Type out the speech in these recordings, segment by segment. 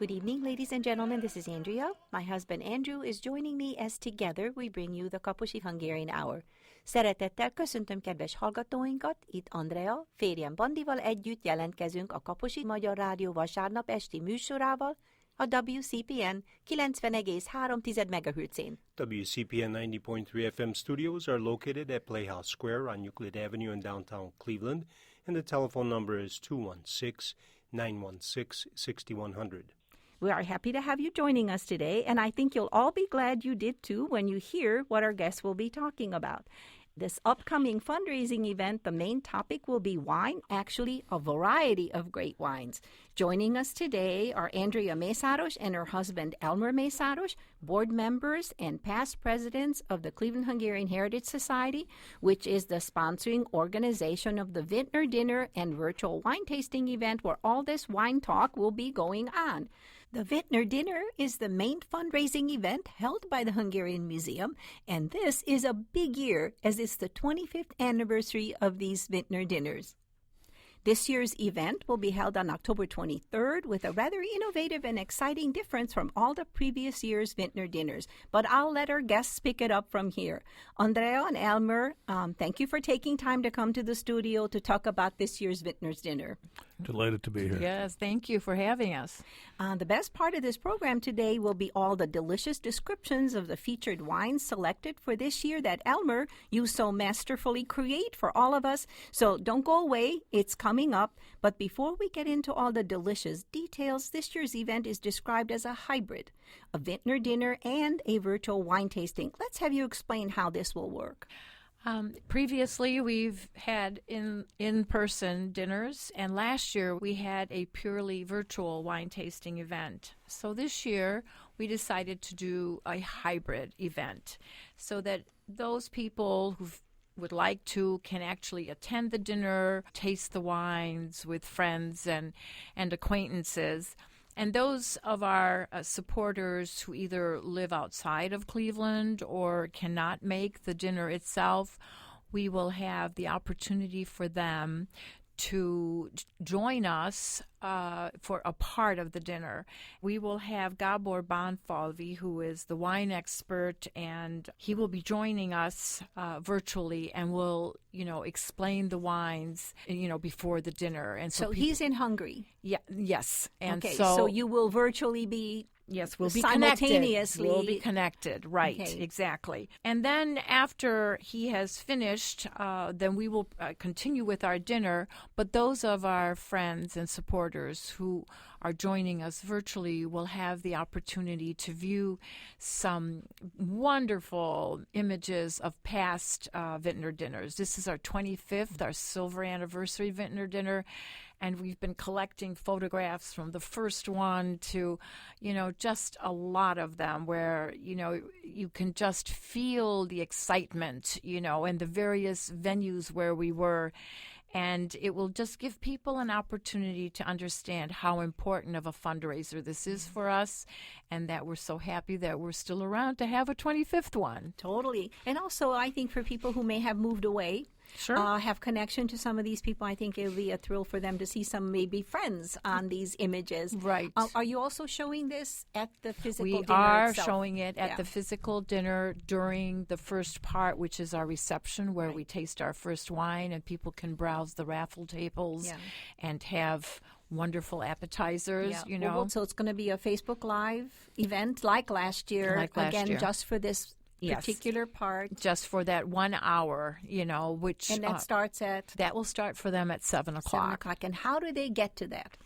Good evening, ladies and gentlemen. This is Andrea. My husband Andrew is joining me as together we bring you the Kapossy Hungarian Hour. Szeretettel köszöntöm kedves hallgatóinkat, itt Andrea, férjem Bandival együtt jelentkezünk a Kapossy Magyar Rádió vasárnap esti műsorával, a WCPN 90,3 MHz-én. WCPN 90.3 FM studios are located at Playhouse Square on Euclid Avenue in downtown Cleveland, and the telephone number is 216-916-6100. We are happy to have you joining us today, and I think you'll all be glad you did too when you hear what our guests will be talking about. This upcoming fundraising event, the main topic will be wine, actually a variety of great wines. Joining us today are Andrea Meszaros and her husband Elmer Meszaros, board members and past presidents of the Cleveland Hungarian Heritage Society, which is the sponsoring organization of the Vintner Dinner and virtual wine tasting event where all this wine talk will be going on. The Vintner Dinner is the main fundraising event held by the Hungarian Museum, and this is a big year as it's the 25th anniversary of these Vintner Dinners. This year's event will be held on October 23rd with a rather innovative and exciting difference from all the previous year's Vintner Dinners. But I'll let our guests pick it up from here. Andrea and Elmer, thank you for taking time to come to the studio to talk about this year's Vintner's Dinner. Delighted to be here. Yes, thank you for having us. The best part of this program today will be all the delicious descriptions of the featured wines selected for this year that Elmer, you so masterfully create for all of us. So don't go away. It's coming up. But before we get into all the delicious details, this year's event is described as a hybrid, a Vintner Dinner and a virtual wine tasting. Let's have you explain how this will work. Previously, we've had in-person dinners, and last year we had a purely virtual wine tasting event. So this year, we decided to do a hybrid event so that those people who would like to can actually attend the dinner, taste the wines with friends and acquaintances. And those of our supporters who either live outside of Cleveland or cannot make the dinner itself, we will have the opportunity for them to join us for a part of the dinner. We will have Gabor Bonfalvi, who is the wine expert, and he will be joining us virtually and will, explain the wines, before the dinner. And so he's in Hungary? Yeah, yes. And okay, so you will virtually be... Yes, we'll be simultaneously. Connected. We'll be connected, right, okay. Exactly. And then after he has finished, then we will continue with our dinner. But those of our friends and supporters who are joining us virtually will have the opportunity to view some wonderful images of past Vintner Dinners. This is our 25th, our silver anniversary Vintner Dinner. And we've been collecting photographs from the first one to, just a lot of them where, you can just feel the excitement, and the various venues where we were. And it will just give people an opportunity to understand how important of a fundraiser this is for us, and that we're so happy that we're still around to have a 25th one. Totally. And also, I think for people who may have moved away, sure. Have connection to some of these people, I think it'll be a thrill for them to see some maybe friends on these images. Right. Are you also showing this at the physical dinner We are itself? showing it at the physical dinner during the first part, which is our reception, where we taste our first wine and people can browse the raffle tables and have wonderful appetizers, So it's going to be a Facebook Live event like last year. Just for this particular part. Just for that 1 hour, which... And that starts at? That will start for them at 7 o'clock. 7 o'clock. And how do they get to that?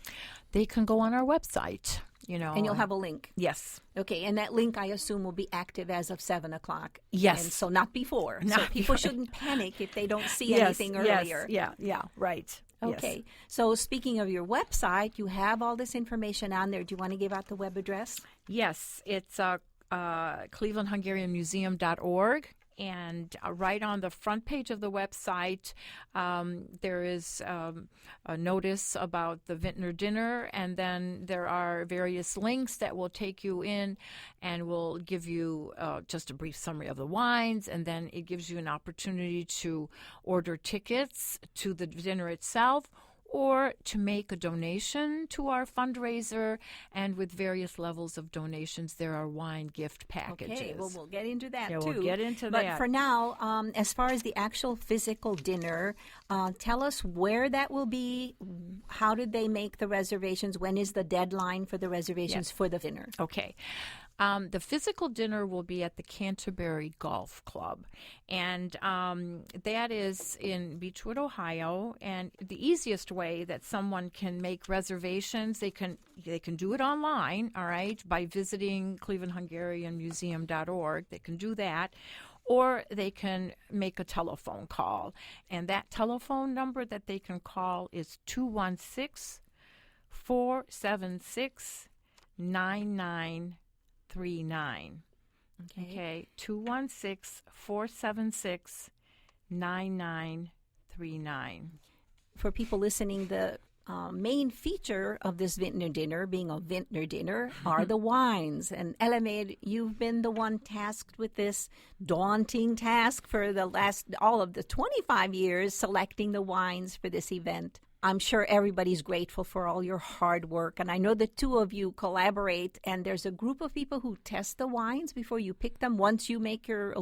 They can go on our website, And you'll have a link? Yes. Okay, and that link, I assume, will be active as of 7 o'clock. Yes. And so not before. So people shouldn't panic if they don't see anything earlier. Yeah, right. Okay. Yes. So speaking of your website, you have all this information on there. Do you want to give out the web address? Yes, it's clevelandhungarianmuseum.org, and right on the front page of the website there is a notice about the Vintner Dinner, and then there are various links that will take you in and will give you just a brief summary of the wines, and then it gives you an opportunity to order tickets to the dinner itself, or to make a donation to our fundraiser. And with various levels of donations, there are wine gift packages. Okay, well, we'll get into that, too. We'll get into but that. But for now, as far as the actual physical dinner, tell us where that will be. How did they make the reservations? When is the deadline for the reservations for the dinner? Okay. The physical dinner will be at the Canterbury Golf Club, and that is in Beechwood, Ohio. And the easiest way that someone can make reservations, they can do it online, all right, by visiting clevelandhungarianmuseum.org. They can do that, or they can make a telephone call. And that telephone number that they can call is 216-476-9939. Okay, 216-476-9939. For people listening, the main feature of this Vintner Dinner, being a Vintner Dinner, are the wines. And Elmer, you've been the one tasked with this daunting task for all of the 25 years, selecting the wines for this event. I'm sure everybody's grateful for all your hard work. And I know the two of you collaborate, and there's a group of people who test the wines before you pick them once you make your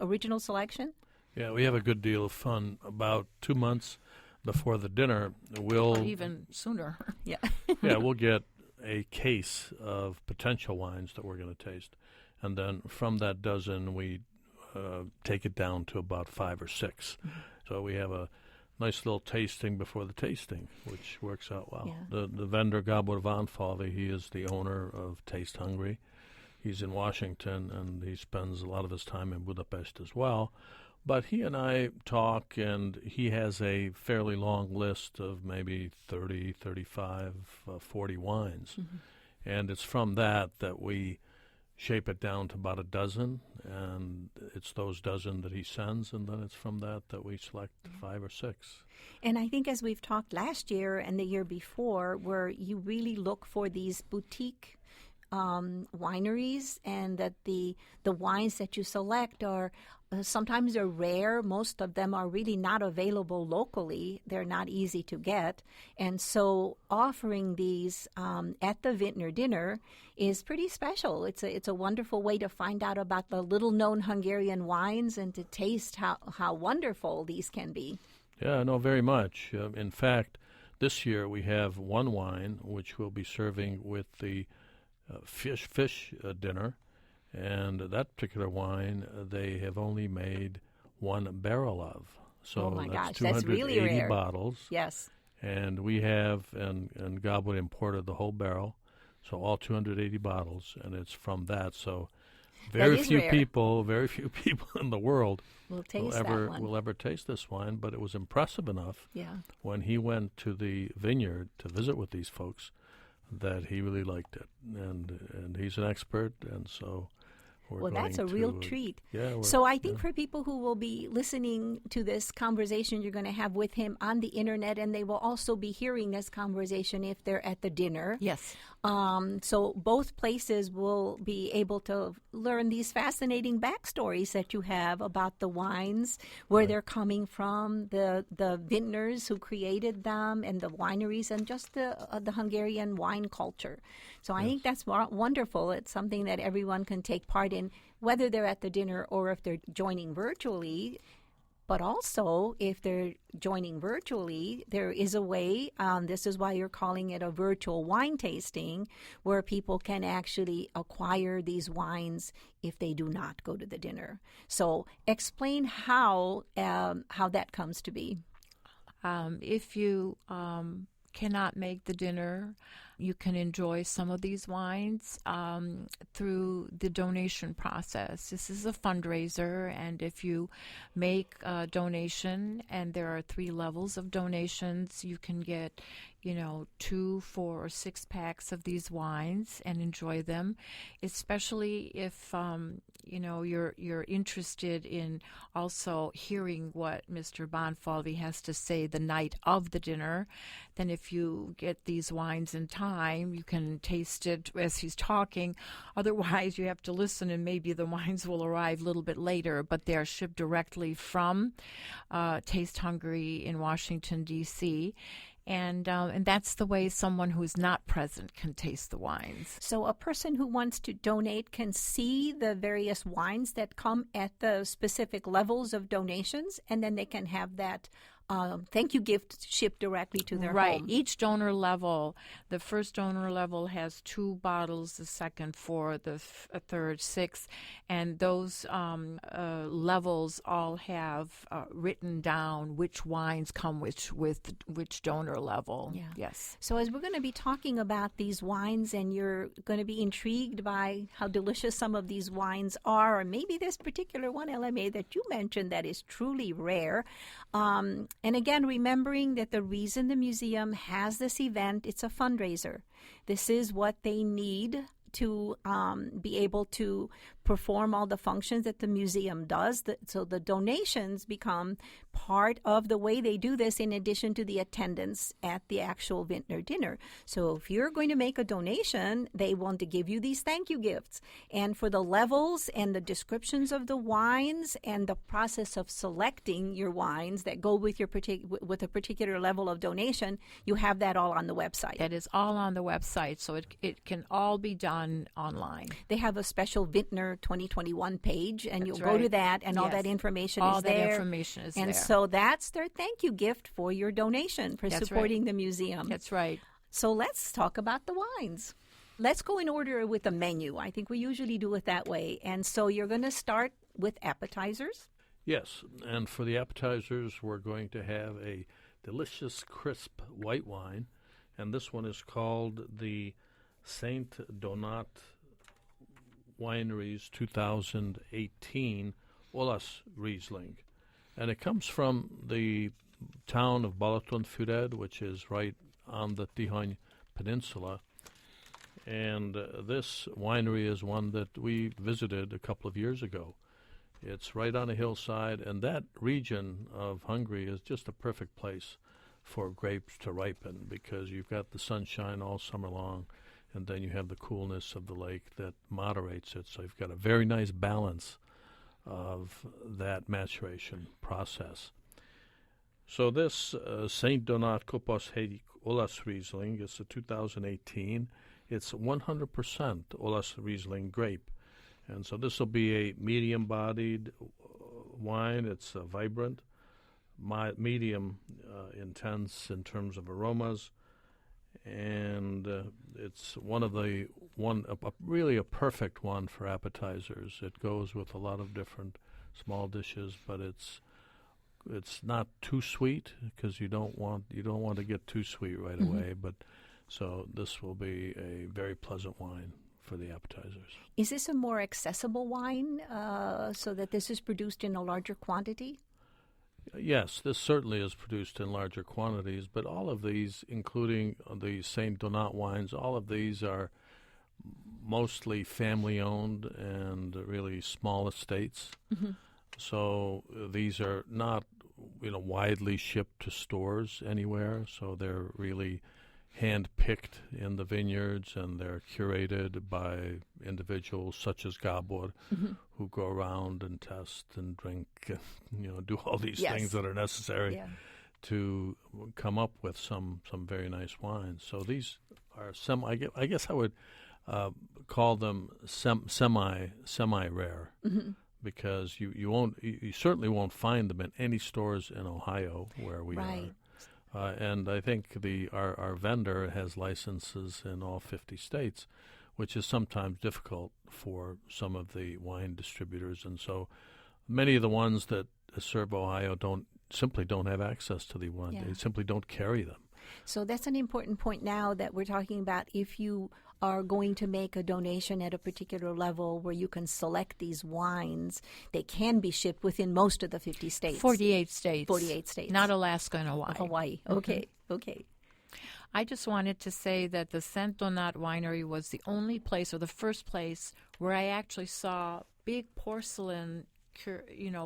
original selection. Yeah, we have a good deal of fun. About 2 months before the dinner, we'll... Or even sooner. Yeah. Yeah, we'll get a case of potential wines that we're going to taste. And then from that dozen, we take it down to about 5 or 6. Mm-hmm. So we have a nice little tasting before the tasting, which works out well. Yeah. The vendor, Gabor Vanfalvi, he is the owner of Taste Hungry. He's in Washington, and he spends a lot of his time in Budapest as well. But he and I talk, and he has a fairly long list of maybe 30, 35, 40 wines. Mm-hmm. And it's from that we shape it down to about a dozen, and it's those dozen that he sends, and then it's from that we select 5 or 6. And I think as we've talked last year and the year before, where you really look for these boutique wineries, and that the wines that you select are sometimes they're rare. Most of them are really not available locally. They're not easy to get. And so offering these at the Vintner Dinner is pretty special. It's a wonderful way to find out about the little-known Hungarian wines and to taste how wonderful these can be. Yeah, no, very much. In fact, this year we have one wine which we'll be serving with the fish dinner. And that particular wine, they have only made 1 barrel of. So oh my that's gosh, 280 that's really rare. bottles. Yes. And we have, and Goblet imported the whole barrel, so all 280 bottles, and it's from that. So very few people in the world will ever taste this wine, but it was impressive enough when he went to the vineyard to visit with these folks that he really liked it. And he's an expert, and so... Well, that's a real treat. Yeah, so I think for people who will be listening to this conversation you're going to have with him on the internet, and they will also be hearing this conversation if they're at the dinner. Yes. So both places will be able to learn these fascinating backstories that you have about the wines, where they're coming from, the vintners who created them, and the wineries, and just the Hungarian wine culture. So I think that's wonderful. It's something that everyone can take part in, whether they're at the dinner or if they're joining virtually. But also, if they're joining virtually, there is a way, this is why you're calling it a virtual wine tasting, where people can actually acquire these wines if they do not go to the dinner. So explain how that comes to be. If you cannot make the dinner, you can enjoy some of these wines through the donation process. This is a fundraiser, and if you make a donation, and there are 3 levels of donations, you can get 2, 4, or 6 packs of these wines and enjoy them, especially if you're interested in also hearing what Mr. Bonfalvi has to say the night of the dinner. Then if you get these wines in time, you can taste it as he's talking. Otherwise, you have to listen, and maybe the wines will arrive a little bit later, but they're shipped directly from Taste Hungry in Washington, D.C., And that's the way someone who's not present can taste the wines. So a person who wants to donate can see the various wines that come at the specific levels of donations, and then they can have that thank you gift shipped directly to their home. Each donor level, the first donor level has 2 bottles, the second 4, the third 6, and those levels all have written down which wines come with which donor level. Yeah. Yes. So as we're going to be talking about these wines, and you're going to be intrigued by how delicious some of these wines are, or maybe this particular one, LMA, that you mentioned that is truly rare. And again, remembering that the reason the museum has this event, it's a fundraiser. This is what they need to be able to perform all the functions that the museum does. So the donations become part of the way they do this, in addition to the attendance at the actual Vintner Dinner. So if you're going to make a donation, they want to give you these thank you gifts. And for the levels and the descriptions of the wines and the process of selecting your wines that go with your with a particular level of donation, you have that all on the website. That is all on the website, so it can all be done online. They have a special Vintner 2021 page, and you'll That's go to right. that, and all Yes. that information All is that there. information is and there. so that's their thank you gift for your donation, for That's supporting the museum. That's right. So let's talk about the wines. Let's go in order with the menu. I think we usually do it that way. And so you're going to start with appetizers. Yes, and for the appetizers, we're going to have a delicious, crisp white wine, and this one is called the Saint Donat Wineries 2018 Olas Riesling. And it comes from the town of Balatonfüred, which is right on the Tihany Peninsula. And this winery is one that we visited a couple of years ago. It's right on a hillside, and that region of Hungary is just a perfect place for grapes to ripen, because you've got the sunshine all summer long, and then you have the coolness of the lake that moderates it. So you've got a very nice balance of that maturation process. So this Saint Donat Kapossy Olas Riesling is a 2018. It's 100% Olas Riesling grape. And so this will be a medium-bodied wine. It's vibrant, medium intense in terms of aromas, and it's really a perfect one for appetizers. It goes with a lot of different small dishes, but it's not too sweet, because you don't want to get too sweet right away. But so this will be a very pleasant wine for the appetizers. Is this a more accessible wine, so that this is produced in a larger quantity? Yes, this certainly is produced in larger quantities, but all of these, including the Saint Donat wines, all of these are mostly family-owned and really small estates. So these are not, widely shipped to stores anywhere. So they're really hand-picked in the vineyards, and they're curated by individuals such as Gabor, who go around and test and drink and do all these things that are necessary to come up with some very nice wines. So these are I guess I would call them semi-rare, because you certainly won't find them in any stores in Ohio where we are. And I think our vendor has licenses in all 50 states, which is sometimes difficult for some of the wine distributors. And so many of the ones that serve Ohio simply don't have access to the wine. They simply don't carry them. So that's an important point now that we're talking about. If you are going to make a donation at a particular level where you can select these wines, they can be shipped within most of the 50 states. 48 states. 48 states. Not Alaska and Hawaii. Hawaii. Okay. Okay. I just wanted to say that the Saint Donat Winery was the only place, or the first place, where I actually saw big porcelain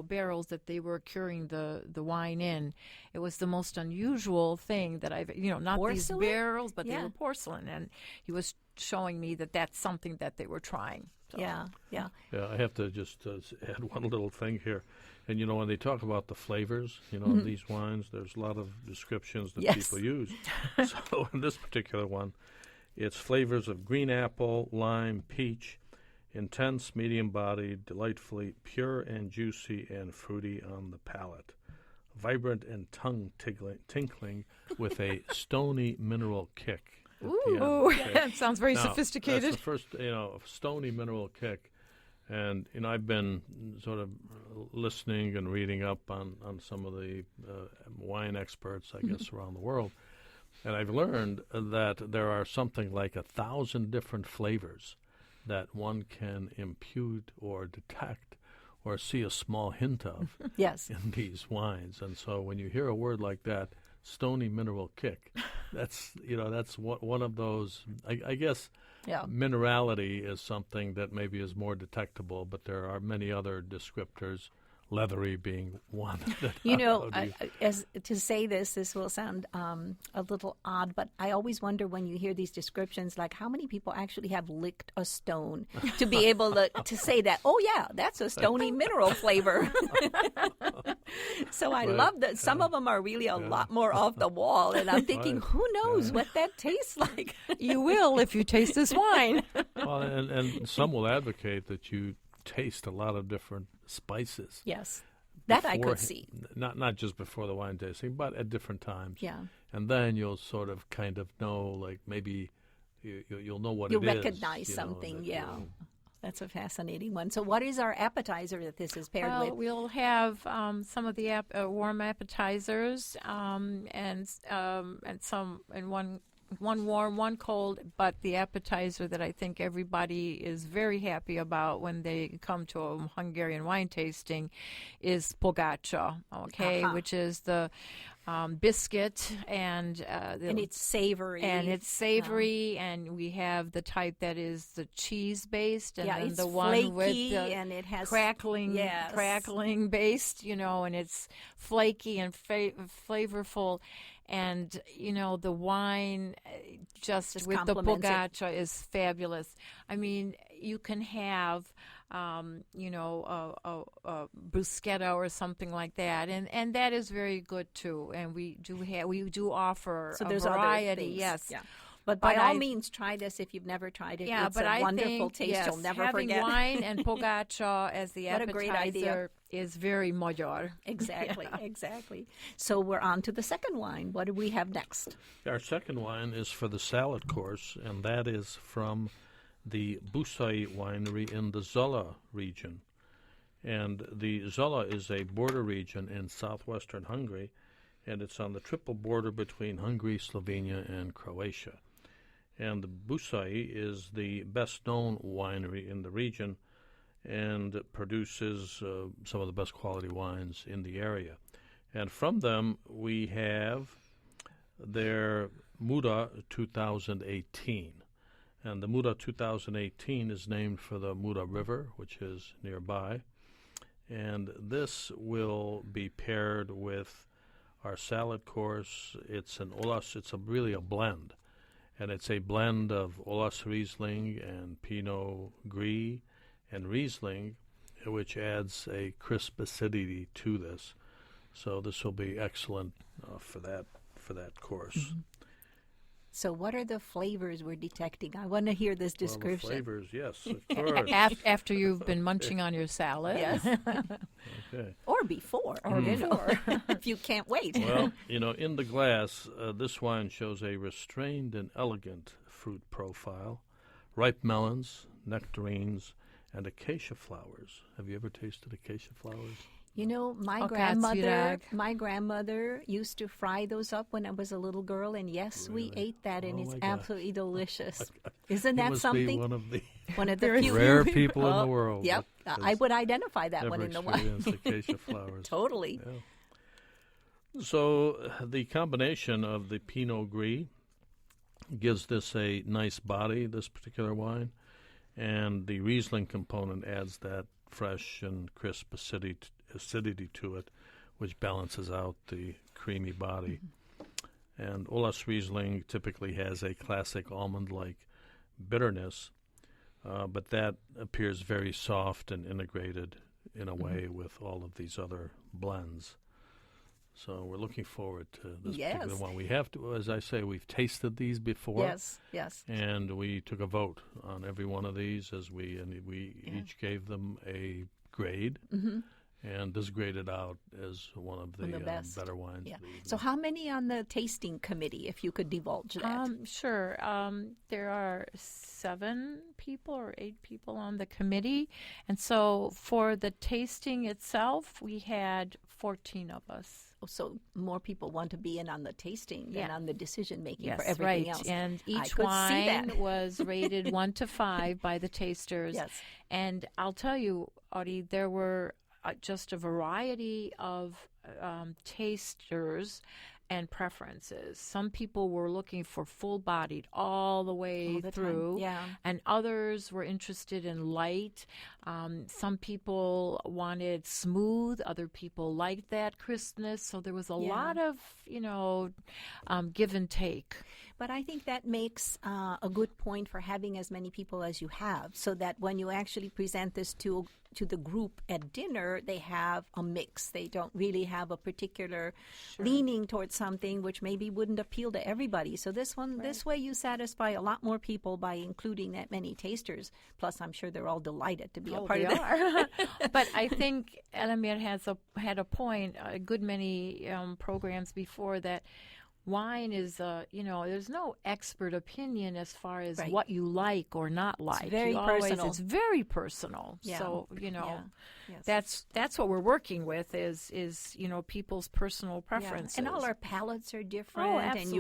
barrels that they were curing the wine in. It was the most unusual thing that I've, not porcelain? these barrels, but they were porcelain. And he was showing me that that's something that they were trying. So. Yeah. Yeah, I have to just add one little thing here. And, when they talk about the flavors, of these wines, there's a lot of descriptions that people use. So in this particular one, it's flavors of green apple, lime, peach, intense, medium-bodied, delightfully pure and juicy and fruity on the palate. Vibrant and tongue-tinkling with a stony mineral kick. Ooh, that sounds very sophisticated. That's the first, stony mineral kick. And, I've been sort of listening and reading up on some of the wine experts, I guess, around the world. And I've learned that there are something like 1,000 different flavors that one can impute or detect or see a small hint of in these wines. And so when you hear a word like that, stony mineral kick, that's one of those, I guess. Yeah. Minerality is something that maybe is more detectable, but there are many other descriptors, leathery being one. As to say this will sound a little odd, but I always wonder when you hear these descriptions, like how many people actually have licked a stone to be able to say that, oh, yeah, that's a stony mineral flavor. So I love that. Some of them are really a lot more off the wall, and I'm thinking, who knows what that tastes like? You will if you taste this wine. Well, and some will advocate that you taste a lot of different spices. Yes, that I could see. Not just before the wine tasting, but at different times. Yeah. And then you'll sort of kind of know, like maybe you'll know what you'll it is. You'll recognize something, That's a fascinating one. So what is our appetizer that this is paired with? We'll have some of the warm appetizers and one warm, one cold, but the appetizer that I think everybody is very happy about when they come to a Hungarian wine tasting is pogača, which is the biscuit and it's savory. And we have the type that is the cheese-based, and then it's the one flaky, with the and it has crackling based, and it's flaky and flavorful. And, the wine just with the pogača is fabulous. I mean, you can have, a bruschetta or something like that. And that is very good, too. And we do offer a variety. Yes. Yeah. But by all means, try this if you've never tried it. It's a wonderful taste you'll never forget. Having wine and pogača as the what appetizer a great idea. Is very Magyar. Exactly. So we're on to the second wine. What do we have next? Our second wine is for the salad course, and that is from the Kapossy winery in the Zala region. And the Zala is a border region in southwestern Hungary, and it's on the triple border between Hungary, Slovenia, and Croatia. And the Kapossy is the best-known winery in the region and produces some of the best quality wines in the area. And from them, we have their Muda 2018. And the Muda 2018 is named for the Muda River, which is nearby. And this will be paired with our salad course. It's an Olas. It's really a blend. And it's a blend of Olas Riesling and Pinot Gris and Riesling, which adds a crisp acidity to this. So this will be excellent for that course. Mm-hmm. So what are the flavors we're detecting? I want to hear this description. Well, the flavors, yes, of course. After you've been munching on your salad. Yes. Okay. Or before. If you can't wait. Well, in the glass, this wine shows a restrained and elegant fruit profile, ripe melons, nectarines, and acacia flowers. Have you ever tasted acacia flowers? My grandmother used to fry those up when I was a little girl, and yes, we ate that, and it's absolutely delicious. Isn't that something? One of the few rare people in the world. Yep, I would identify that one in the wine. Acacia flowers. Totally. Yeah. So the combination of the Pinot Gris gives this a nice body, this particular wine, and the Riesling component adds that fresh and crisp acidity to it, which balances out the creamy body. And Olas Riesling typically has a classic almond-like bitterness, but that appears very soft and integrated in a way with all of these other blends. So we're looking forward to this particular one. We have to, as I say, we've tasted these before. Yes. And we took a vote on every one of these as we each gave them a grade. And this graded out as one of the better wines. Yeah. So how many on the tasting committee, if you could divulge that? Sure. There are 7 people or 8 people on the committee. And so for the tasting itself, we had 14 of us. So more people want to be in on the tasting than on the decision-making for Yes, everything right. else. And I each could see wine that. was rated 1 to 5 by the tasters. Yes. And I'll tell you, Audie, there were just a variety of tasters and preferences. Some people were looking for full-bodied all the way through, and others were interested in light. Some people wanted smooth. Other people liked that crispness. So there was a lot of, give and take. But I think that makes a good point for having as many people as you have, so that when you actually present this to the group at dinner, they have a mix. They don't really have a particular leaning towards something which maybe wouldn't appeal to everybody. So this way you satisfy a lot more people by including that many tasters. Plus, I'm sure they're all delighted to be a part of it. But I think Elamir had a point, a good many programs before that. Wine is, there's no expert opinion as far as what you like or not like. It's very personal. It's very personal. Yeah. So, Yes. that's what we're working with is people's personal preferences. And all our palates are different. Oh, and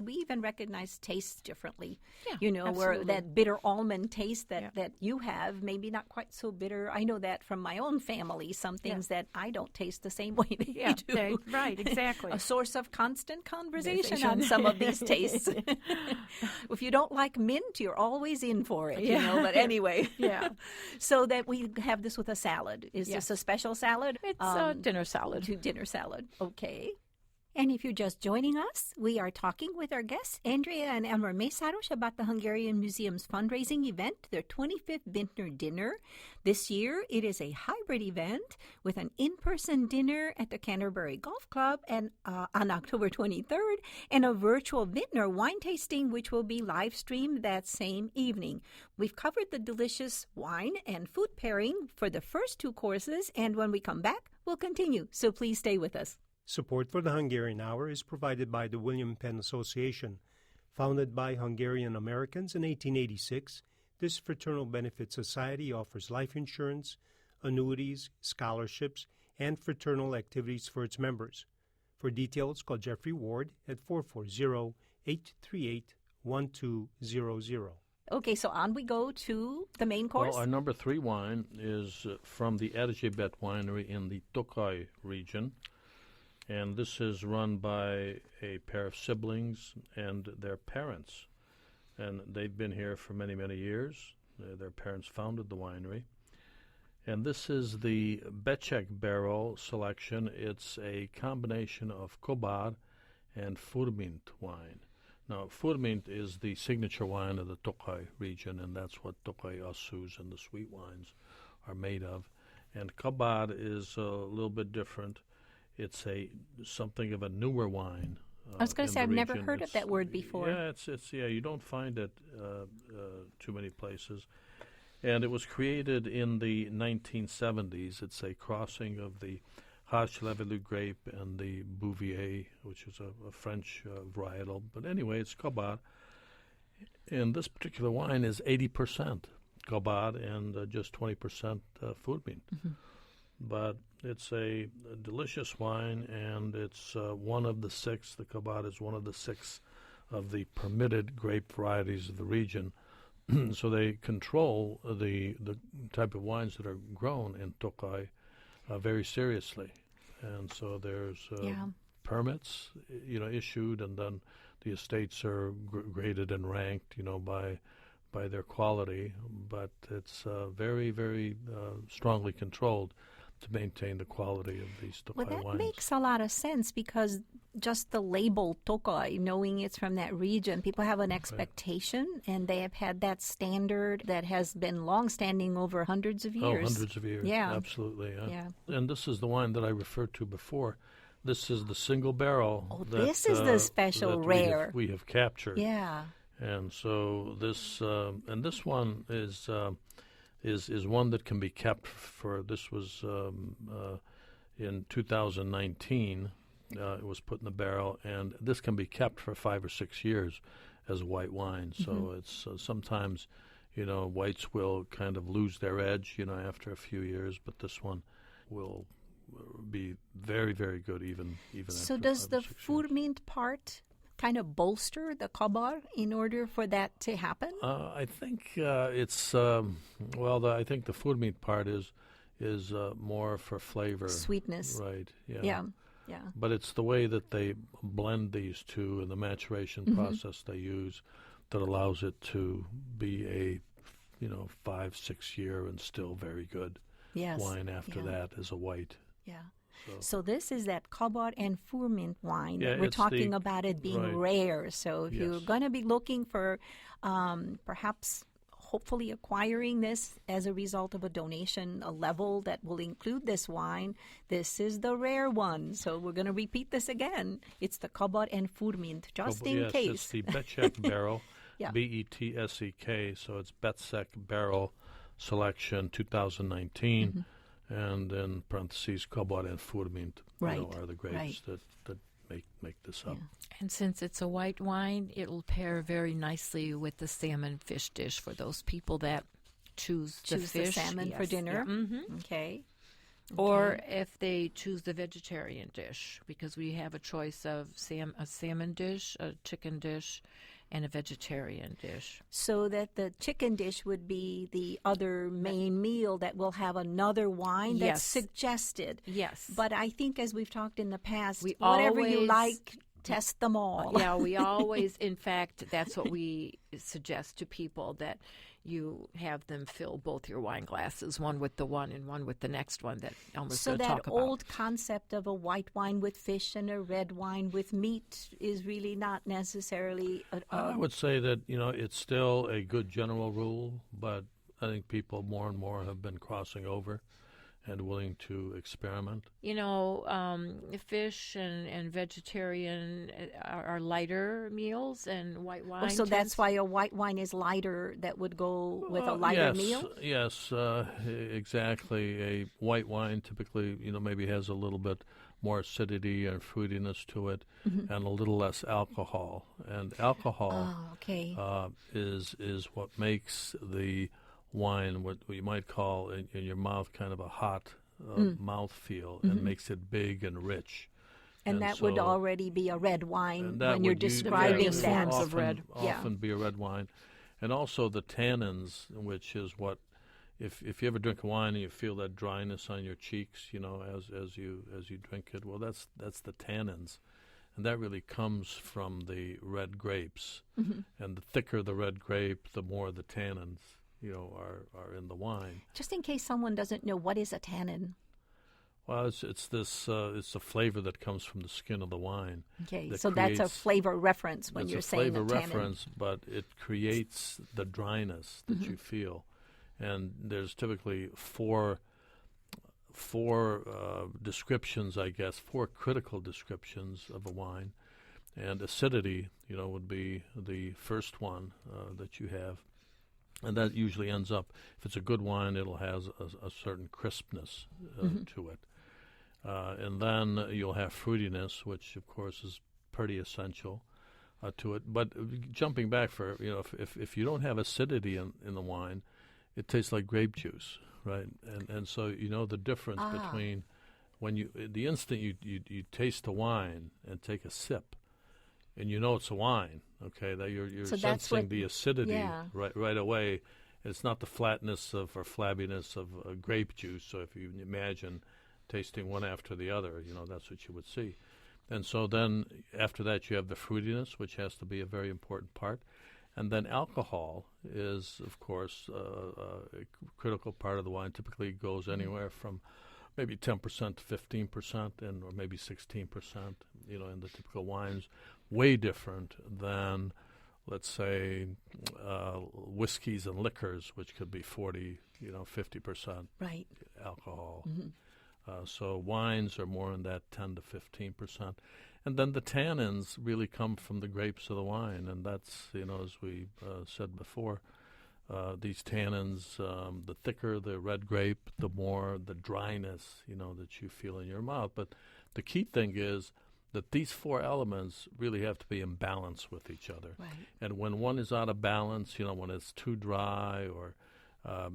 we even recognize tastes differently. Yeah, where that bitter almond taste that you have, maybe not quite so bitter. I know that from my own family, some things that I don't taste the same way they do. Right, exactly. A source of constant conversation on some of these tastes. If you don't like mint, you're always in for it, but anyway. So that we have this with a salad. Is this a special salad? It's a dinner salad. Dinner salad. Okay. And if you're just joining us, we are talking with our guests, Andrea and Elmer Meszaros, about the Hungarian Museum's fundraising event, their 25th Vintner Dinner. This year, it is a hybrid event with an in-person dinner at the Canterbury Golf Club and on October 23rd, and a virtual vintner wine tasting, which will be live-streamed that same evening. We've covered the delicious wine and food pairing for the first 2 courses, and when we come back, we'll continue. So please stay with us. Support for the Hungarian Hour is provided by the William Penn Association. Founded by Hungarian Americans in 1886, this fraternal benefit society offers life insurance, annuities, scholarships, and fraternal activities for its members. For details, call Jeffrey Ward at 440-838-1200. Okay, so on we go to the main course. Well, our number 3 wine is from the Erzsébet winery in the Tokaj region. And this is run by a pair of siblings and their parents. And they've been here for many, many years. Their parents founded the winery. And this is the Becek barrel selection. It's a combination of Kobár and Furmint wine. Now, Furmint is the signature wine of the Tokaj region, and that's what Tokaj Asszús and the sweet wines are made of. And Kobár is a little bit different. It's something of a newer wine. I was going to say, I've never heard of that word before. Yeah, you don't find it too many places. And it was created in the 1970s. It's a crossing of the Hache-Levelou grape and the Bouvier, which is a French varietal. But anyway, it's Kobár. And this particular wine is 80% Kobár and just 20% Furmint. Mm-hmm. But it's a delicious wine, and it's one of the 6. The Kobár is one of the 6 of the permitted grape varieties of the region. So they control the type of wines that are grown in Tokaj very seriously. And so there's permits, issued, and then the estates are graded and ranked, by their quality. But it's very, very strongly controlled. to maintain the quality of these Well, Tokaj that wines. makes a lot of sense because just the label Tokaj, knowing it's from that region, people have an expectation, and they have had that standard that has been long-standing over hundreds of years. Oh, hundreds of years. Yeah. Absolutely. Yeah. And this is the wine that I referred to before. This is the single barrel. Oh, that, this is the special that rare. We have captured. Yeah. And so this one is one that can be kept for. This was in 2019. It was put in the barrel, and this can be kept for 5 or 6 years as a white wine. So it's sometimes, whites will kind of lose their edge, after a few years, but this one will be very, very good even So after does 5 the or 6 years. ferment part kind of bolster the kabar in order for that to happen? I think it's I think the food meat part is more for flavor, Sweetness. right? Yeah. But it's the way that they blend these two and the maturation process they use that allows it to be a 5-6 year and still very good Yes. wine after that as a white. Yeah. So this is that kabar and ferment wine. Yeah, That we're it's talking the- about it being right. rare. So if you're Yes. going to be looking for perhaps hopefully acquiring this as a result of a donation, a level that will include this wine, this is the rare one. So we're going to repeat this again. It's the kabar and ferment, just in yes, case. it's the Betsek barrel, Yeah. Betsek. So it's Betsek barrel selection 2019, and in parentheses, Kabar and Furmint Right, are the grapes that make this up. And since it's a white wine, it'll pair very nicely with the salmon fish dish for those people that choose the fish. Salmon for Yes, dinner. yeah. Okay. Or if they choose the vegetarian dish, because we have a choice of a salmon dish, a chicken dish, and a vegetarian dish. So that the chicken dish would be the other main meal that will have another wine that's Yes. suggested. Yes. But I think, as we've talked in the past, We whatever you always- like, test them all. Yeah, we always, in fact, that's what we suggest to people, that you have them fill both your wine glasses, one with the one and one with the next one that Elmer's So going to that talk about. old concept of a white wine with fish and a red wine with meat is really not necessarily I would say that it's still a good general rule, but I think people more and more have been crossing over and willing to experiment. Fish and vegetarian are lighter meals, and white wine. so that's tends- why a white wine is lighter, that would go with a lighter meal? Yes, exactly. A white wine typically, maybe has a little bit more acidity and fruitiness to it, and a little less alcohol. And alcohol Oh, okay. is what makes the wine what you might call in your mouth kind of a hot mouth feel, and makes it big and rich. And that would so- already be a red wine and that when you're would use- describing various that. forms of red. Often be a red wine. And also the tannins, which is what, if you ever drink a wine and you feel that dryness on your cheeks, as you drink it, well, that's the tannins. And that really comes from the red grapes. And the thicker the red grape, the more the tannins, are in the wine. Just in case someone doesn't know, what is a tannin? Well, it's a flavor that comes from the skin of the wine. Okay, that so that's a creates- flavor reference when It's you're a saying flavor a tannin. reference, but it creates the dryness that you feel. And there's typically four descriptions, I guess, 4 critical descriptions of a wine. And acidity, would be the first one that you have. And that usually ends up, if it's a good wine, it'll have a certain crispness to it. And then you'll have fruitiness, which, of course, is pretty essential to it. But jumping back if you don't have acidity in the wine, it tastes like grape juice, right? And so the difference between when the instant you taste the wine and take a sip, and it's a wine, okay, that you're So that's sensing what- the acidity yeah. right away. It's not the flatness or flabbiness of grape juice. So if you imagine tasting one after the other, that's what you would see. And so then after that you have the fruitiness, which has to be a very important part. And then alcohol is, of course, a critical part of the wine. Typically goes anywhere from maybe 10% to 15%, or maybe 16%, in the typical wines. Way different than, let's say, whiskeys and liquors, which could be 40, 50% Right. alcohol. Mm-hmm. So wines are more in that 10 to 15%. And then the tannins really come from the grapes of the wine. And that's, as we said before, these tannins, the thicker the red grape, the more the dryness, that you feel in your mouth. But the key thing is that these four elements really have to be in balance with each other. Right. And when one is out of balance, when it's too dry or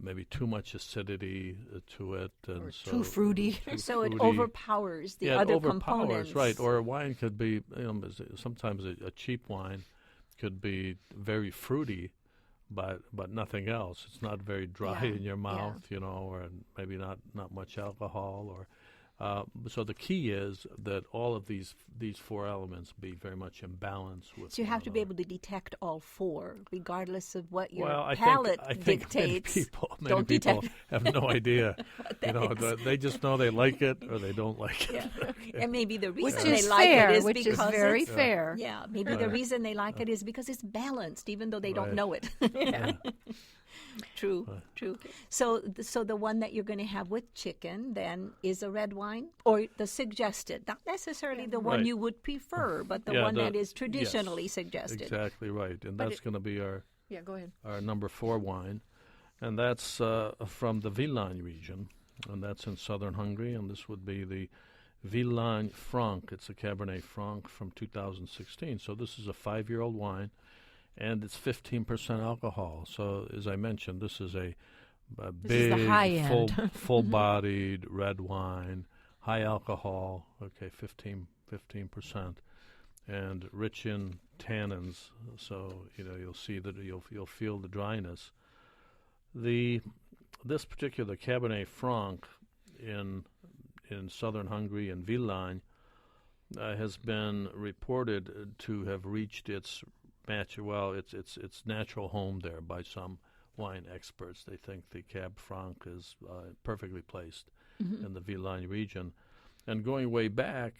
maybe too much acidity to it, and Or so too fruity. So it fruity. overpowers the other it overpowers, components. right? Or a wine could be, sometimes a cheap wine could be very fruity, but nothing else. It's not very dry Yeah, in your mouth, or maybe not much alcohol. Or so the key is that all of these four elements be very much in balance with. So you one have to be another. able to detect all four, regardless of what your Well, I palate think many dictates. people Don't detect have no idea. that is. They just know they like it or they don't like it. Yeah. And maybe the Which reason is they like fair, it is which is because very it's, fair. Yeah, maybe the Right. reason they like it is because it's balanced, even though they don't Right. know it. Yeah. True, true. So the one that you're going to have with chicken then is a red wine, or the suggested, not necessarily the one Right. you would prefer, but the Yeah, one the- that is traditionally yes, suggested. Exactly right, and But that's going to be our Yeah, go ahead. number 4 wine, and that's from the Vintner region, and that's in southern Hungary, and this would be the Vintner Franc. It's a Cabernet Franc from 2016. So this is a 5-year-old wine, and it's 15% alcohol. So as I mentioned, this is a This is the big, high end. full-bodied red wine, high alcohol. Okay, 15%, and rich in tannins. So you'll see that you'll feel the dryness. This particular Cabernet Franc in southern Hungary and Villany has been reported to have reached its natural home there by some wine experts. They think the Cab Franc is perfectly placed in the Villany region. And going way back,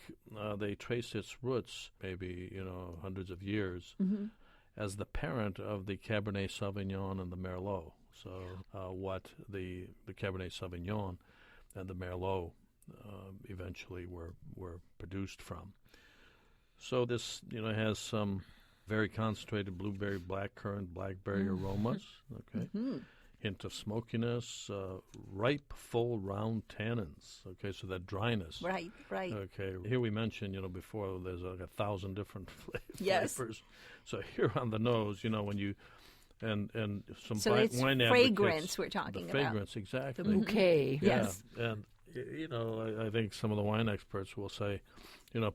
they trace its roots, maybe hundreds of years, as the parent of the Cabernet Sauvignon and the Merlot. So what the Cabernet Sauvignon and the Merlot eventually were produced from. So this has some very concentrated blueberry, blackcurrant, blackberry aromas. Okay, hint of smokiness, ripe, full, round tannins. Okay, so that dryness. Right. Okay, here we mentioned before there's like 1,000 different Yes. flavors. So here on the nose, when you and some So it's wine fragrance advocates, we're talking the about. fragrance, exactly. The bouquet. Yeah, Yes. and I think some of the wine experts will say,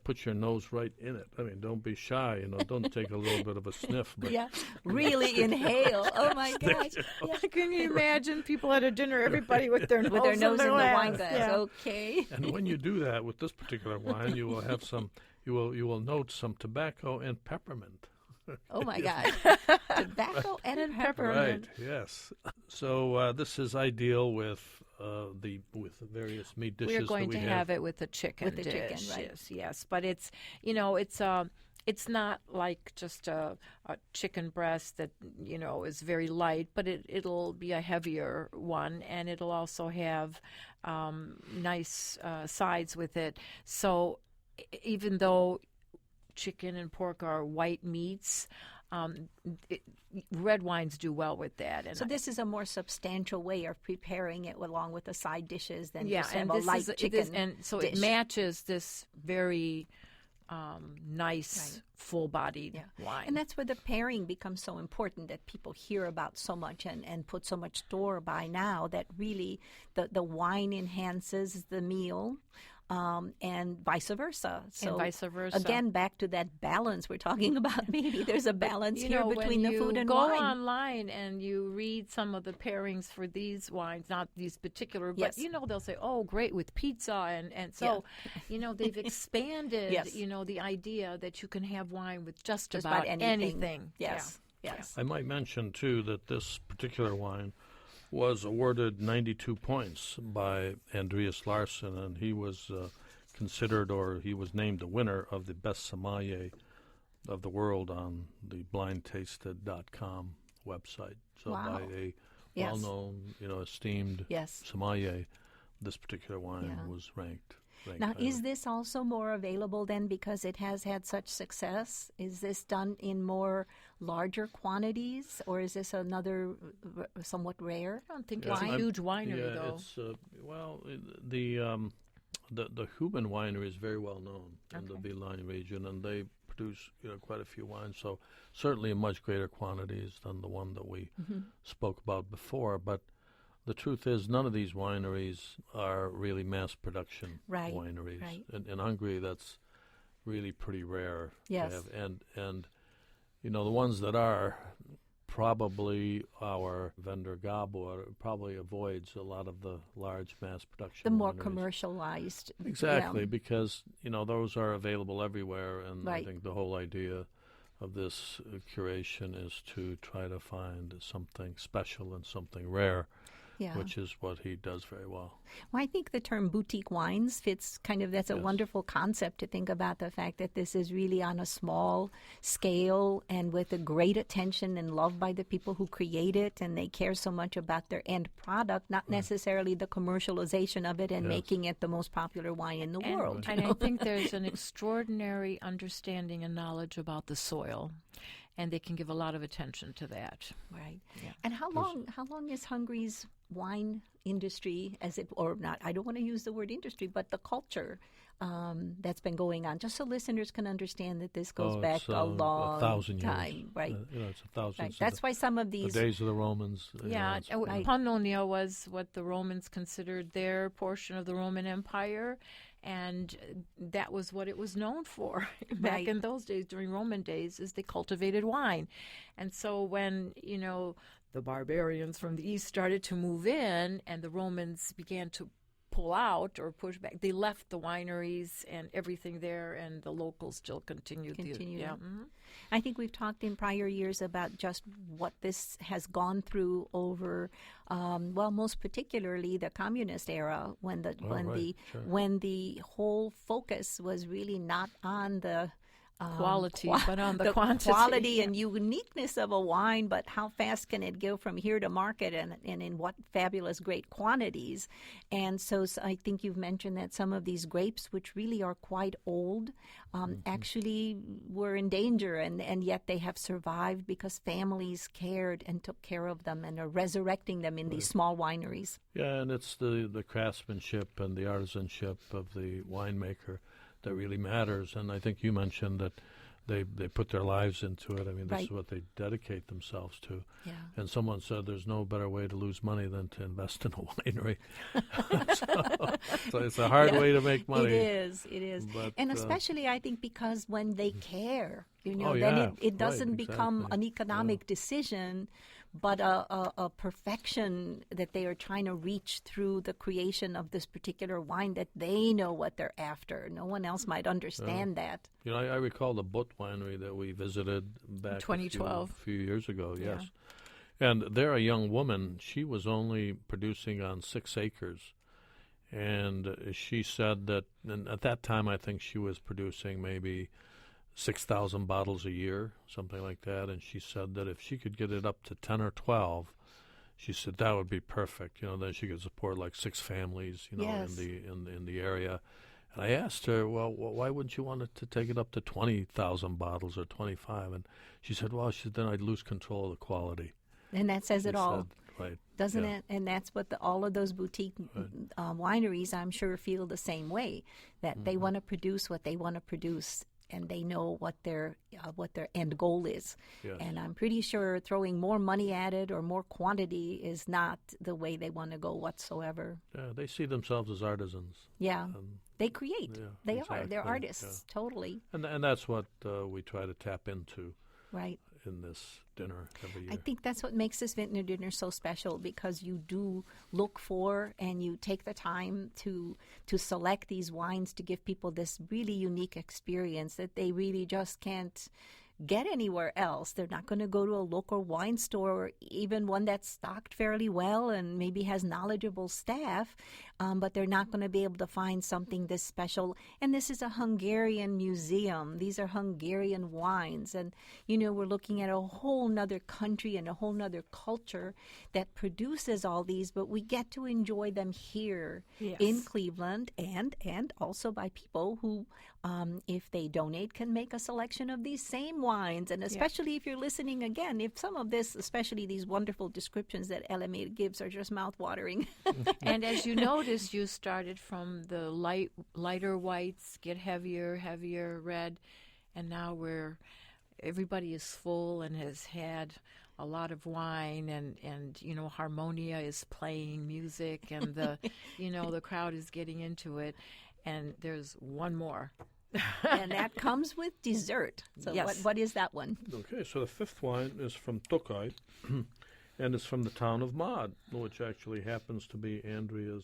put your nose right in it. I mean, don't be shy. Don't take a little bit of a sniff. But Yeah, really inhale. Oh my gosh! Yeah, can you imagine people at a dinner, everybody with their nose, With their nose in the wine glass? glass. Yeah. Okay. And when you do that with this particular wine, you will have some. You will note some tobacco and peppermint. Oh my God! Tobacco and Peppermint. Right. Yes. So this is ideal with various meat dishes. We're going that to we have it with the chicken With the dish. chicken, right. Yes. But it's it's not like just a chicken breast that is very light, but it'll be a heavier one, and it'll also have nice sides with it. So even though chicken and pork are white meats, red wines do well with that. And So this is a more substantial way of preparing it, along with the side dishes, than yeah, just have and a this light is chicken. and so dish. it matches this very nice, Right. full-bodied Yeah. wine. And that's where the pairing becomes so important, that people hear about so much and put so much store by now, that really the wine enhances the meal, and vice versa. So and vice versa. again, back to that balance we're talking about. Maybe there's a balance You here know, between when the food and you go wine. online and you read some of the pairings for these wines, not these particular, Yes. but they'll say, "Oh, great with pizza," and so they've expanded Yes. the idea that you can have wine with just About about anything. anything. Yes. Yes. I might mention too that this particular wine was awarded 92 points by Andrea Lazar, and he was considered, or he was named the winner of the best sommelier of the world on the blindtasted.com website. So Wow. by a Yes. well-known, esteemed Yes. sommelier, this particular wine was ranked Now, highly. is this also more available then because it has had such success? Is this done in more larger quantities, or is this another somewhat rare? I don't think Yeah, it's a I'm- huge winery, yeah, though. it's the Huben winery is very well known in the Vilaine region, and they produce quite a few wines. So certainly in much greater quantities than the one that we spoke about before. But the truth is, none of these wineries are really mass production Right, wineries. right. In Hungary, that's really pretty rare Yes. to have. And the ones that are, probably our vendor Gabor probably avoids a lot of the large mass production The more wineries. commercialized. Exactly, yeah. because those are available everywhere, and Right. I think the whole idea of this curation is to try to find something special and something rare, Yeah. which is what he does very well. Well, I think the term boutique wines fits that's a Yes. wonderful concept to think about the fact that this is really on a small scale and with a great attention and love by the people who create it, and they care so much about their end product, not necessarily the commercialization of it and Yes. making it the most popular wine in the world. And I think there's an extraordinary understanding and knowledge about the soil, and they can give a lot of attention to that. Right. Yeah. And how long is Hungary's wine industry, or not, I don't want to use the word industry, but the culture that's been going on, just so listeners can understand that this goes back It's, a long 1,000 time. years. Right. It's 1,000. Right. since That's why some of the these days of the Romans. Yeah, it's- Pannonia was what the Romans considered their portion of the Roman Empire, and that was what it was known for back Right. in those days, during Roman days, is they cultivated wine. And so when, the barbarians from the east started to move in and the Romans began to pull out or push back, they left the wineries and everything there, and the locals still continued. Continued. Mhm. I think we've talked in prior years about just what this has gone through over, most particularly the communist era, when Sure. when the whole focus was really not on the Quality, but on the quantity. quality and uniqueness of a wine, but how fast can it go from here to market, and in what fabulous great quantities. And so I think you've mentioned that some of these grapes, which really are quite old, actually were in danger, and yet they have survived because families cared and took care of them and are resurrecting them in these small wineries. Yeah, and it's the craftsmanship and the artisanship of the winemaker that really matters. And I think you mentioned that they put their lives into it. I mean, this Right. is what they dedicate themselves to. Yeah. And someone said there's no better way to lose money than to invest in a winery. so it's a hard way to make money. It is. But, And especially, I think, because when they care, then yeah, it doesn't right, become exactly. an economic decision, but a perfection that they are trying to reach through the creation of this particular wine, that they know what they're after. No one else might understand that. I recall the Butt winery that we visited back 2012. a few years ago, yes. And there a young woman, she was only producing on 6 acres. And she said that, and at that time I think she was producing maybe 6,000 bottles a year, something like that. And she said that if she could get it up to 10 or 12, she said that would be perfect. Then she could support like 6 families, Yes. in the area. And I asked her, well, why wouldn't you want it to take it up to 20,000 bottles or 25? And she said, then I'd lose control of the quality. And that says She it all. said, right. Doesn't Yeah. it? And that's what all of those boutique wineries, I'm sure, feel the same way, that they want to produce what they want to produce, and they know what their end goal is. Yes. And I'm pretty sure throwing more money at it or more quantity is not the way they want to go whatsoever. Yeah, they see themselves as artisans. Yeah, they create. yeah, They are. exactly, They're artists, totally. And that's what we try to tap into Right. in this dinner every year. I think that's what makes this Vintner Dinner so special, because you do look for and you take the time to select these wines to give people this really unique experience that they really just can't get anywhere else. They're not going to go to a local wine store or even one that's stocked fairly well and maybe has knowledgeable staff, but they're not going to be able to find something this special. And this is a Hungarian museum. These are Hungarian wines. And, we're looking at a whole nother country and a whole nother culture that produces all these, but we get to enjoy them here in Cleveland and also by people who, if they donate, can make a selection of these same wines. And especially if you're listening again, if some of this, especially these wonderful descriptions that Elmer gives, are just mouth-watering. And as you notice, you started from the lighter whites, get heavier red, and now everybody is full and has had a lot of wine, and Harmonia is playing music, and the the crowd is getting into it, and there's one more. And that comes with dessert. So what is that one? Okay, so the fifth wine is from Tokaj, and it's from the town of Mod, which actually happens to be Andrea's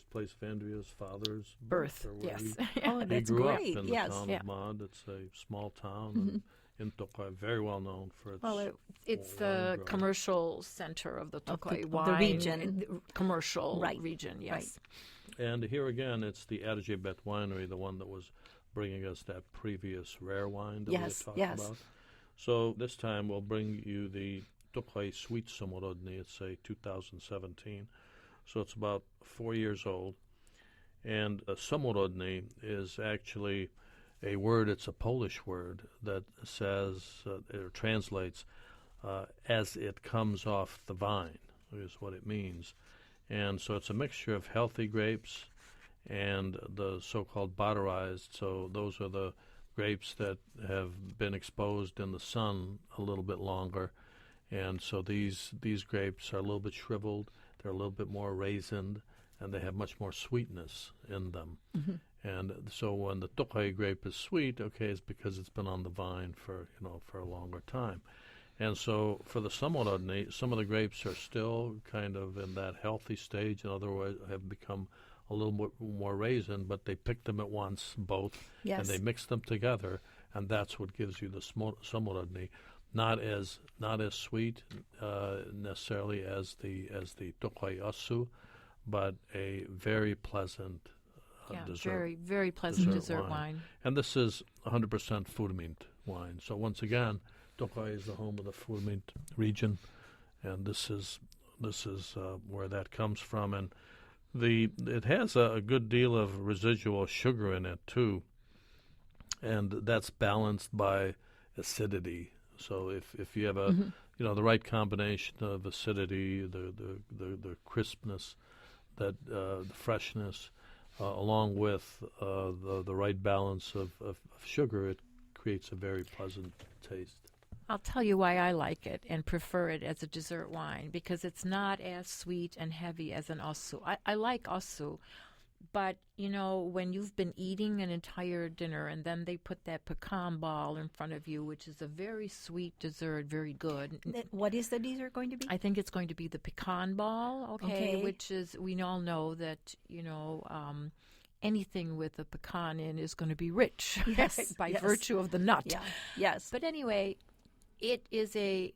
father's birth. Yes. Oh, that's he grew great. up in the town of Mod. It's a small town in Tokaj, very well known for its it's the commercial center of the Tokaj wine. The region. Commercial region, yes. Right. And here again, it's the Acidity winery, the one that was bringing us that previous rare wine that we had talked about. So this time we'll bring you the Tokaj Sweet Samorodny. It's a 2017. So it's about 4 years old. And Samorodny is actually a word, it's a Polish word that says, it translates as it comes off the vine, is what it means. And so it's a mixture of healthy grapes and the so-called bodied. So those are the grapes that have been exposed in the sun a little bit longer. And so these grapes are a little bit shriveled, they're a little bit more raisined, and they have much more sweetness in them. Mm-hmm. And so when the Tokaj grape is sweet, it's because it's been on the vine for a longer time. And so for the Samorodny, some of the grapes are still kind of in that healthy stage, and otherwise have become a little bit more raisin, but they pick them at once, both, and they mix them together, and that's what gives you the Samorodny. Not as sweet necessarily as the Tokaj Asu, but a very pleasant dessert. Very, very pleasant dessert wine. And this is 100% Furmint wine. So once again, Tokaj is the home of the Furmint region, and this is where that comes from. And it has a good deal of residual sugar in it too, and that's balanced by acidity. So if you have the right combination of acidity, the crispness, the freshness, along with the right balance of sugar, it creates a very pleasant taste. I'll tell you why I like it and prefer it as a dessert wine, because it's not as sweet and heavy as an Asu. I like Asu, but, when you've been eating an entire dinner and then they put that pecan ball in front of you, which is a very sweet dessert, very good. What is the dessert going to be? I think it's going to be the pecan ball, which is, we all know that, anything with a pecan in is going to be rich by virtue of the nut. Yeah. Yes. But anyway, it is a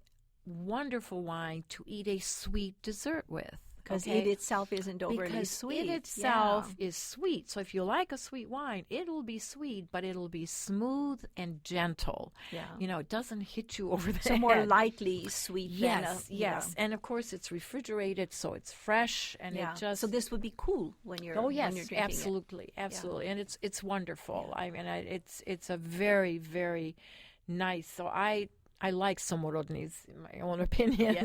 wonderful wine to eat a sweet dessert with. Because it itself isn't overly sweet. It itself is sweet. So if you like a sweet wine, it'll be sweet, but it'll be smooth and gentle. Yeah. It doesn't hit you over the head. So more lightly sweet. Yes. And of course it's refrigerated, so it's fresh, and it just. So this would be cool when you're. Oh yes, when you're absolutely, absolutely, and it's wonderful. I mean, it's a very, very nice. So I like Samorodnys, in my own opinion,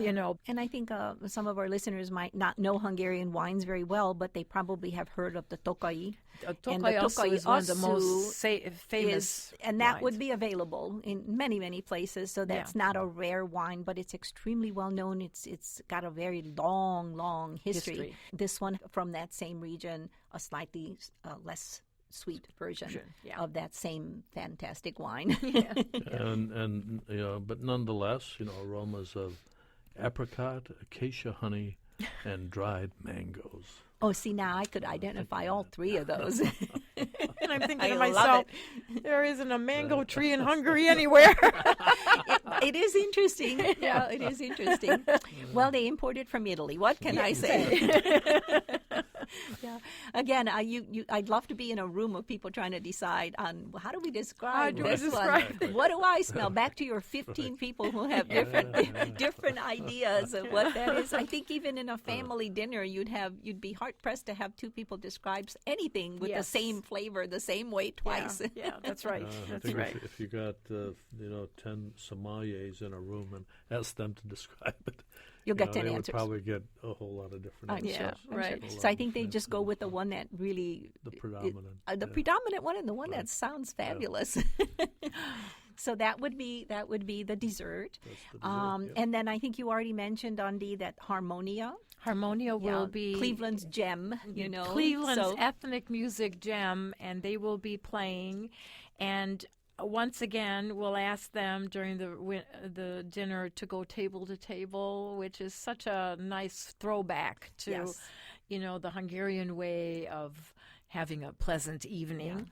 And I think some of our listeners might not know Hungarian wines very well, but they probably have heard of the Tokaj. And the Tokaj is one of the most famous and that would be available in many, many places. So that's not a rare wine, but it's extremely well known. It's got a very long history. This one from that same region, a slightly less sweet version of that same fantastic wine. And but nonetheless, aromas of apricot, acacia honey, and dried mangoes. Oh, see, now I could identify all three of those. And I'm thinking I to love myself, there isn't a mango tree in Hungary anywhere. It is interesting. Yeah, it is interesting. Well, they import it from Italy. What can I say? Yeah. Again, I'd love to be in a room of people trying to decide on how do we describe this one. What do I smell? Back to your 15 people who have different ideas of what that is. I think even in a family dinner, you'd be hard pressed to have two people describe anything with the same flavor, the same way twice. Yeah, that's right. That's right. If you got 10 sommeliers in a room and ask them to describe it, you'll get 10 they answers. would probably get a whole lot of different answers. Yeah, right. So I think they just go with the one that really the predominant, predominant one, and the one that sounds fabulous. So that would be the dessert. And then I think you already mentioned, Andy, that Harmonia. Harmonia will be Cleveland's gem, Cleveland's ethnic music gem, and they will be playing. And once again, we'll ask them during the dinner to go table to table, which is such a nice throwback to, the Hungarian way of having a pleasant evening. Yeah.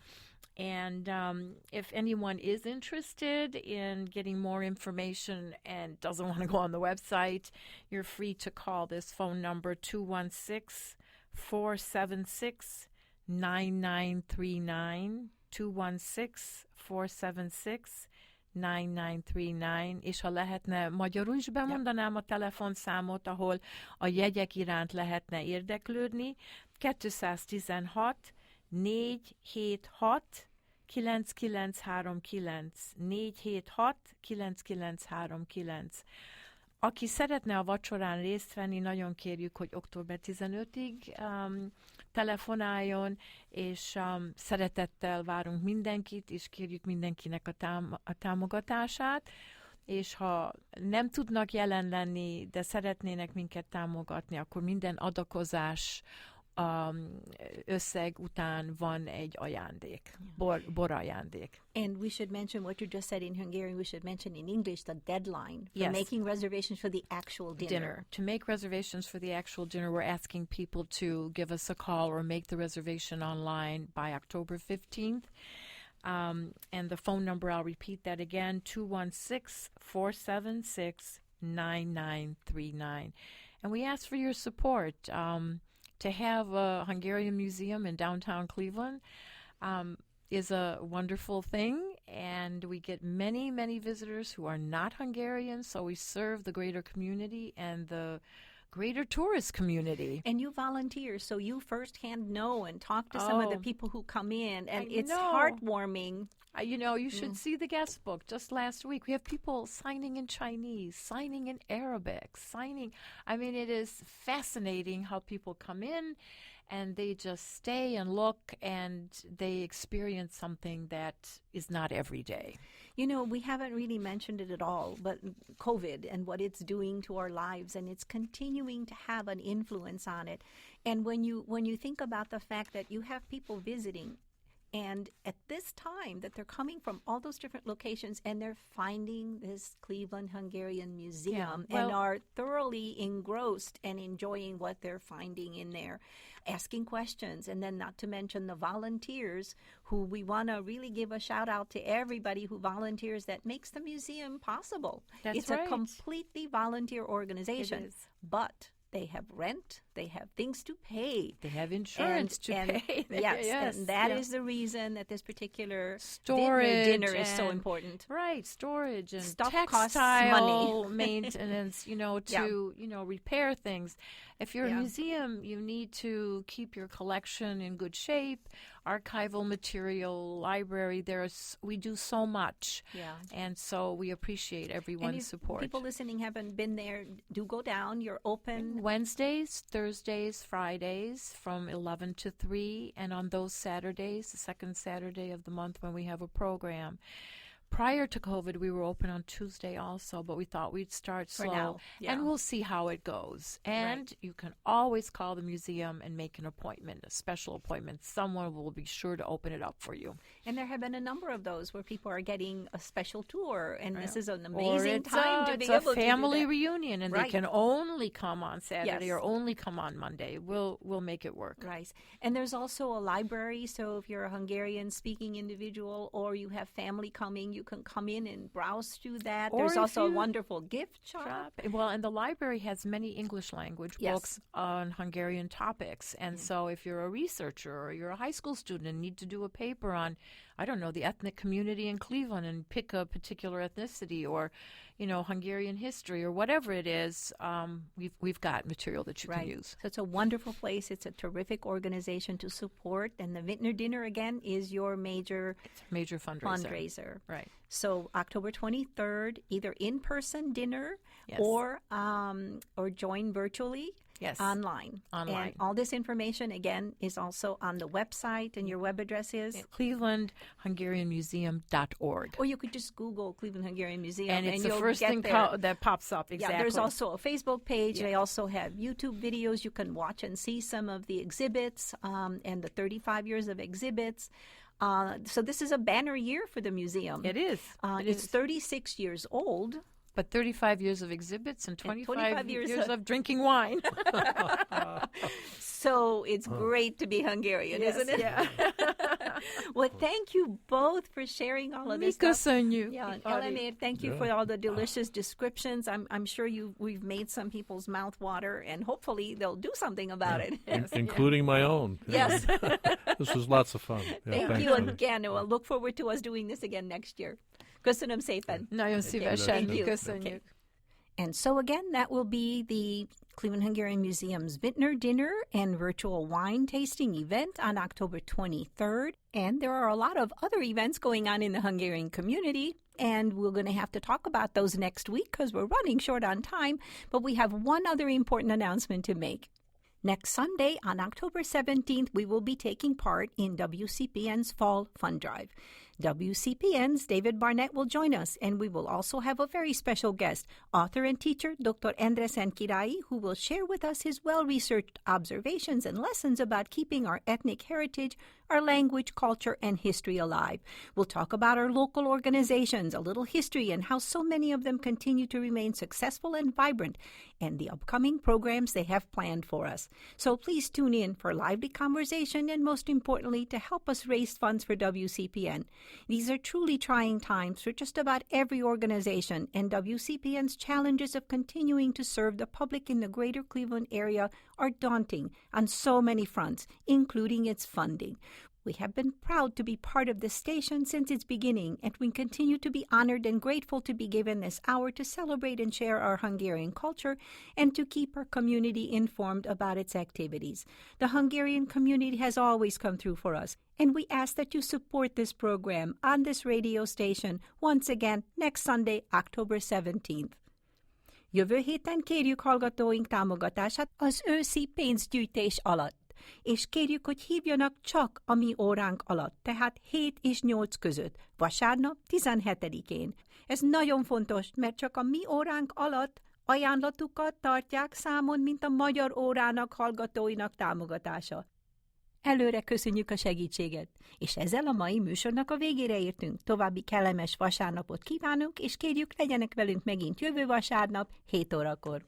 And if anyone is interested in getting more information and doesn't want to go on the website, you're free to call this phone number, 216-476-9939, 216-476-9939, és ha lehetne magyarul is bemondanám a telefonszámot, ahol a jegyek iránt lehetne érdeklődni, 216 476 9939 476 9939. Aki szeretne a vacsorán részt venni, nagyon kérjük, hogy október 15-ig telefonáljon, és szeretettel várunk mindenkit, és kérjük mindenkinek a támogatását. És ha nem tudnak jelen lenni, de szeretnének minket támogatni, akkor minden adakozás összeg után van egy ajándék, bor ajándék. And we should mention what you just said in Hungarian, we should mention in English the deadline for making reservations for the actual dinner. To make reservations for the actual dinner, we're asking people to give us a call or make the reservation online by October 15th. And the phone number, I'll repeat that again, 216-476-9939. And we ask for your support. To have a Hungarian museum in downtown Cleveland is a wonderful thing, and we get many, many visitors who are not Hungarian, so we serve the greater community and the greater tourist community. And you volunteer, so you firsthand know and talk to some of the people who come in, and it's heartwarming. You should see the guest book. Just last week, we have people signing in Chinese, signing in Arabic, signing. I mean, it is fascinating how people come in and they just stay and look and they experience something that is not every day. We haven't really mentioned it at all, but COVID and what it's doing to our lives, and it's continuing to have an influence on it. And when you think about the fact that you have people visiting, and at this time that they're coming from all those different locations and they're finding this Cleveland Hungarian Museum and are thoroughly engrossed and enjoying what they're finding in there, asking questions, and then not to mention the volunteers who we want to really give a shout out to everybody who volunteers that makes the museum possible. It's a completely volunteer organization. It is. But they have rent, they have things to pay. They have insurance to pay. Yes, and that is the reason that this particular storage dinner is so important. Right, storage and stuff textile costs money. maintenance, to repair things. If you're a museum, you need to keep your collection in good shape. Archival material, library, we do so much. Yeah. And so we appreciate everyone's support. People listening haven't been there, do go down. You're open Wednesdays, Thursdays, Fridays from 11 to 3, and on those Saturdays, the second Saturday of the month when we have a program, Prior to COVID, we were open on Tuesday also, but we thought we'd start For slow. now, yeah. And we'll see how it goes. And you can always call the museum and make an appointment, a special appointment. Someone will be sure to open it up for you. And there have been a number of those where people are getting a special tour, and this is an Or amazing it's time to be it's able a family to do that. reunion, and Right. they can only come on Saturday Yes. or only come on Monday. We'll make it work. Right. And there's also a library, so if you're a Hungarian-speaking individual or you have family coming, you can come in and browse through that. Or There's if also a you wonderful gift shop. Well, and the library has many English language Yes. books on Hungarian topics. And so if you're a researcher or you're a high school student and need to do a paper on, I don't know, the ethnic community in Cleveland and pick a particular ethnicity or, Hungarian history or whatever it is, we've got material that you can use. So it's a wonderful place. It's a terrific organization to support. And the Vintner Dinner, again, is your major fundraiser. Right. So October 23rd, either in-person dinner Yes. or join virtually. Yes. Online. Online. And all this information, again, is also on the website, and your web address is? ClevelandHungarianMuseum.org. Or you could just Google Cleveland Hungarian Museum, And it's the you'll first get thing there. that pops up, exactly. Yeah, there's also a Facebook page. They also have YouTube videos. You can watch and see some of the exhibits and the 35 years of exhibits. So this is a banner year for the museum. It is. It's 36 years old. But 35 years of exhibits and 25 years of drinking wine. So it's great to be Hungarian, isn't it? Yeah. Well, thank you both for sharing all of this stuff. Köszönjük. Yeah, and Elmer, thank you for all the delicious descriptions. I'm sure we've made some people's mouth water, and hopefully they'll do something about it. Including my own. Yes. This was lots of fun. Thank thanks, you Annie. again. We'll look forward to us doing this again next year. Köszönöm szépen. Nagyon szívesen. Thank you. Köszönjük. And so again, that will be the Cleveland Hungarian Museum's Vintner Dinner and virtual wine tasting event on October 23rd. And there are a lot of other events going on in the Hungarian community. And we're going to have to talk about those next week because we're running short on time. But we have one other important announcement to make. Next Sunday, on October 17th, we will be taking part in WCPN's Fall Fund Drive. WCPN's David Barnett will join us, and we will also have a very special guest, author and teacher Dr. Andrea Lazar, who will share with us his well-researched observations and lessons about keeping our ethnic heritage, our language, culture, and history alive. We'll talk about our local organizations, a little history, and how so many of them continue to remain successful and vibrant, and the upcoming programs they have planned for us. So please tune in for lively conversation and, most importantly, to help us raise funds for WCPN. These are truly trying times for just about every organization, and WCPN's challenges of continuing to serve the public in the greater Cleveland area are daunting on so many fronts, including its funding. We have been proud to be part of this station since its beginning, and we continue to be honored and grateful to be given this hour to celebrate and share our Hungarian culture and to keep our community informed about its activities. The Hungarian community has always come through for us, and we ask that you support this program on this radio station once again next Sunday, October 17th. Jövő héten kérjük hallgatóink támogatását az őszi pénzgyűjtés alatt, és kérjük, hogy hívjanak csak a mi óránk alatt, tehát 7 és 8 között, vasárnap 17-én. Ez nagyon fontos, mert csak a mi óránk alatt ajánlatukat tartják számon, mint a magyar órának hallgatóinak támogatása. Előre köszönjük a segítséget, és ezzel a mai műsornak a végére értünk. További kellemes vasárnapot kívánunk, és kérjük, legyenek velünk megint jövő vasárnap, 7 órakor.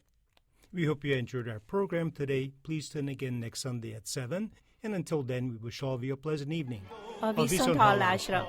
We hope you enjoyed our program today. Please tune again next Sunday at 7. And until then, we wish all of you a pleasant evening. A viszonthallásra!